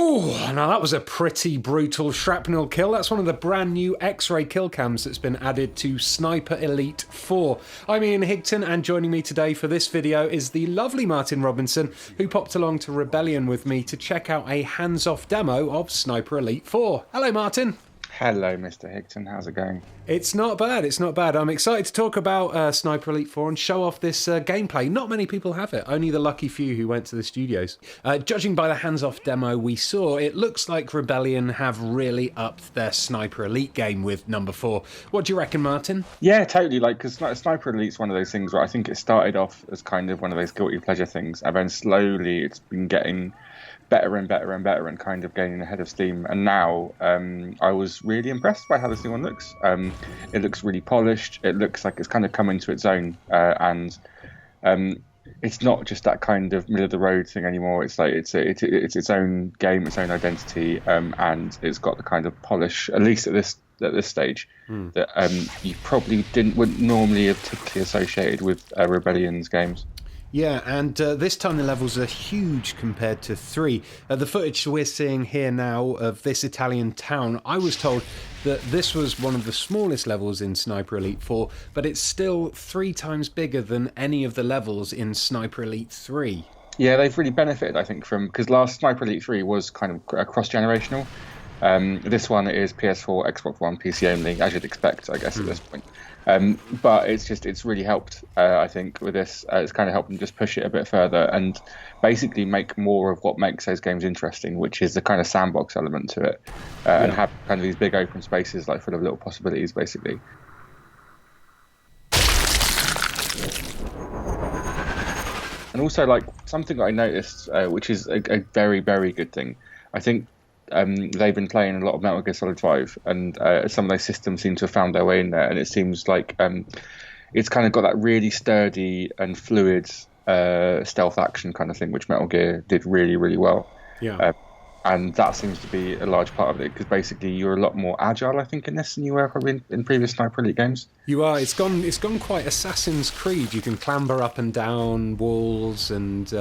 Oh, now that was a pretty brutal shrapnel kill. That's one of the brand new X-ray kill cams that's been added to Sniper Elite 4. I'm Ian Higton, and joining me today for this video is the lovely Martin Robinson, who popped along to Rebellion with me to check out a hands-off demo of Sniper Elite 4. Hello, Martin. Hello, Mr. Higton. How's it going? It's not bad, it's not bad. I'm excited to talk about Sniper Elite 4 and show off this gameplay. Not many people have it, only the lucky few who went to the studios. Judging by the hands-off demo we saw, it looks like Rebellion have really upped their Sniper Elite game with number 4. What do you reckon, Martin? Yeah, totally. Because Sniper Elite's one of those things where I think it started off as kind of one of those guilty pleasure things, and then slowly it's been getting better and better and better and kind of gaining ahead of steam. And now I was really impressed by how this new one looks. It looks really polished. It looks like it's kind of come into its own, and it's not just that kind of middle of the road thing anymore. It's like it's its own game, its own identity, and it's got the kind of polish, at least at this stage, that you probably wouldn't normally have typically associated with Rebellion's games. Yeah, and this time the levels are huge compared to 3. The footage we're seeing here now of this Italian town, I was told that this was one of the smallest levels in Sniper Elite 4, but it's still 3 times bigger than any of the levels in Sniper Elite 3. Yeah, they've really benefited, I think, from, because last Sniper Elite 3 was kind of cross-generational. This one is PS4, Xbox One, PC only, as you'd expect, I guess, at this point. But it's really helped, I think, with this. It's kind of helped them just push it a bit further and basically make more of what makes those games interesting, which is the kind of sandbox element to it, and have kind of these big open spaces like full of little possibilities, basically. And also, like, something that I noticed, which is a very, very good thing, I think. They've been playing a lot of Metal Gear Solid 5, and some of those systems seem to have found their way in there, and it seems like it's kind of got that really sturdy and fluid stealth action kind of thing, which Metal Gear did really, really well. Yeah. And that seems to be a large part of it, because basically you're a lot more agile, I think, in this than you were probably in previous Sniper Elite games. You are. It's gone quite Assassin's Creed. You can clamber up and down walls and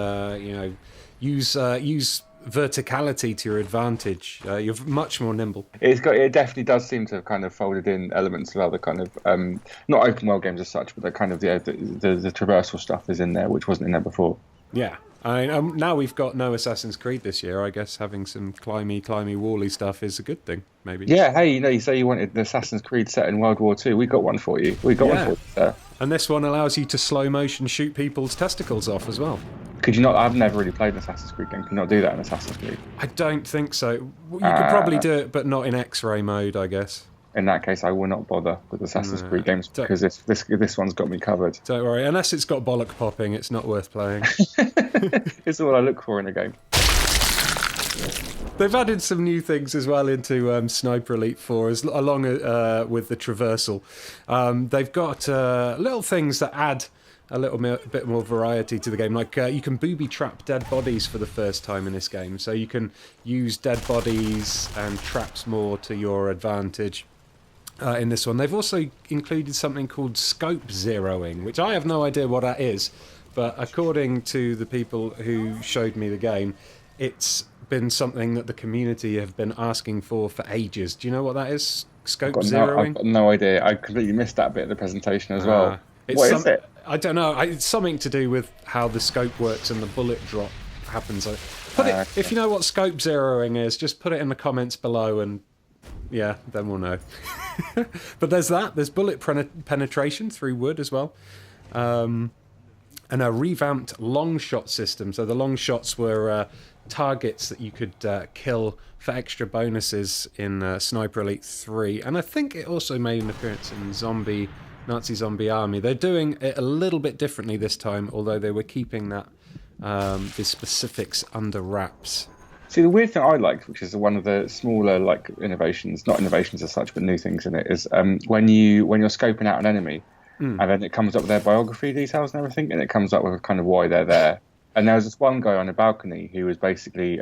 use verticality to your advantage. You're much more nimble. It definitely does seem to have kind of folded in elements of other kind of not open world games as such, but the kind of the traversal stuff is in there, which wasn't in there before. Yeah. Now we've got no Assassin's Creed this year. I guess having some climby, wally stuff is a good thing, maybe. Yeah, hey, you say you wanted an Assassin's Creed set in World War II. We got one for you. One for you there. And this one allows you to slow motion shoot people's testicles off as well. Could you not? I've never really played an Assassin's Creed game. Can you not do that in Assassin's Creed? I don't think so. You could probably do it, but not in X-ray mode, I guess. In that case, I will not bother with Assassin's Creed games, because this one's got me covered. Don't worry, unless it's got bollock popping, it's not worth playing. It's all I look for in a game. They've added some new things as well into Sniper Elite 4, along with the traversal. They've got little things that add a bit more variety to the game. Like you can booby trap dead bodies for the first time in this game, so you can use dead bodies and traps more to your advantage. In this one, they've also included something called scope zeroing, which I have no idea what that is, but according to the people who showed me the game, it's been something that the community have been asking for ages. Do you know what that is? Scope zeroing? I've got no idea. I completely missed that bit of the presentation as well. What is it? I don't know. It's something to do with how the scope works and the bullet drop happens. If you know what scope zeroing is, just put it in the comments below, and yeah, then we'll know. But there's that. There's bullet penetration through wood as well. And a revamped long shot system. So the long shots were targets that you could kill for extra bonuses in Sniper Elite 3. And I think it also made an appearance in Nazi Zombie Army. They're doing it a little bit differently this time, although they were keeping that the specifics under wraps. See, the weird thing I liked, which is one of the smaller innovations, not innovations as such, but new things in it, is when you're scoping out an enemy, and then it comes up with their biography details and everything, and it comes up with kind of why they're there. And there was this one guy on a balcony who was basically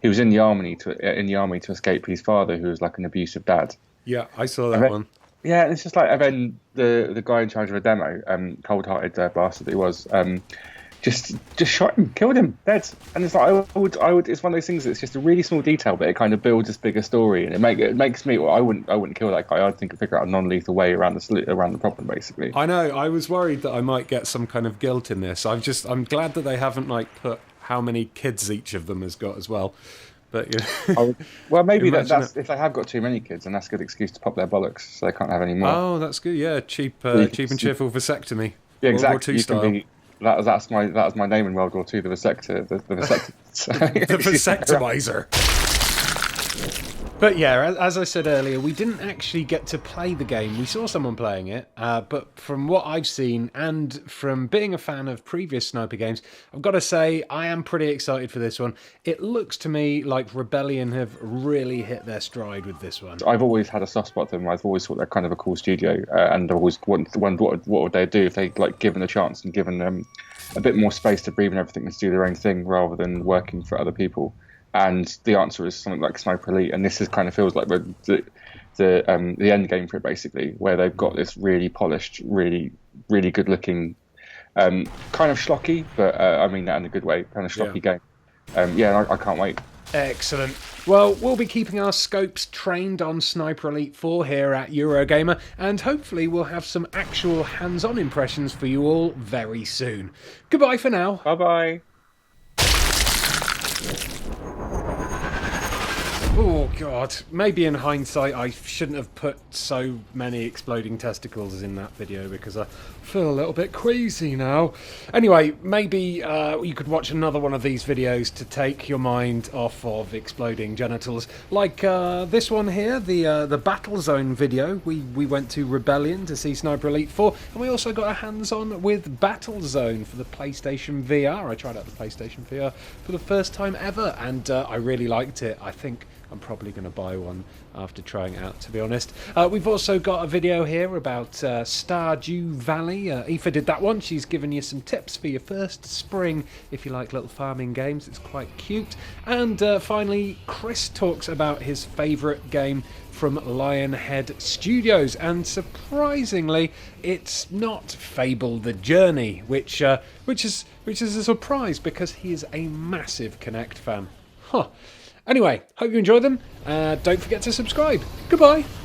he was in the army to escape his father, who was like an abusive dad. Yeah, I saw that one. Yeah, it's just like, and then the guy in charge of the demo, cold-hearted bastard that he was, just shot him, killed him, dead. And it's like I would. It's one of those things that's just a really small detail, but it kind of builds this bigger story, and it makes me. Well, I wouldn't kill that guy. I'd figure out a non-lethal way around the problem, basically. I know. I was worried that I might get some kind of guilt in this. I'm glad that they haven't like put how many kids each of them has got as well. But well, maybe that's if they have got too many kids, and that's a good excuse to pop their bollocks, so they can't have any more. Oh, that's good. Yeah, cheap and cheerful vasectomy. Yeah, exactly. World War II style. That was my name in World War II, the vasector, the vasector. The vasectomizer. But yeah, as I said earlier, we didn't actually get to play the game. We saw someone playing it, but from what I've seen and from being a fan of previous sniper games, I've got to say I am pretty excited for this one. It looks to me like Rebellion have really hit their stride with this one. I've always had a soft spot for them. I've always thought they're kind of a cool studio, and I've always wondered what would they do if they like given a chance and given them a bit more space to breathe and everything and to do their own thing rather than working for other people. And the answer is something like Sniper Elite, and this kind of feels like the end game for it, basically, where they've got this really polished, really good looking, kind of schlocky, but I mean that in a good way, kind of schlocky game. I can't wait. Excellent. Well, we'll be keeping our scopes trained on Sniper Elite 4 here at Eurogamer, and hopefully we'll have some actual hands-on impressions for you all very soon. Goodbye for now. Bye-bye. Oh god, maybe in hindsight I shouldn't have put so many exploding testicles in that video because I feel a little bit queasy now. Anyway, maybe you could watch another one of these videos to take your mind off of exploding genitals, like this one here, the Battle Zone video. We went to Rebellion to see Sniper Elite 4, and we also got our hands on with Battle Zone for the PlayStation VR. I tried out the PlayStation VR for the first time ever, and I really liked it. I think I'm probably going to buy one after trying it out, to be honest. We've also got a video here about Stardew Valley. Aoife did that one. She's given you some tips for your first spring if you like little farming games. It's quite cute. And finally, Chris talks about his favourite game from Lionhead Studios, and surprisingly, it's not Fable: The Journey, which is a surprise because he is a massive Kinect fan. Huh. Anyway, hope you enjoyed them. Don't forget to subscribe. Goodbye.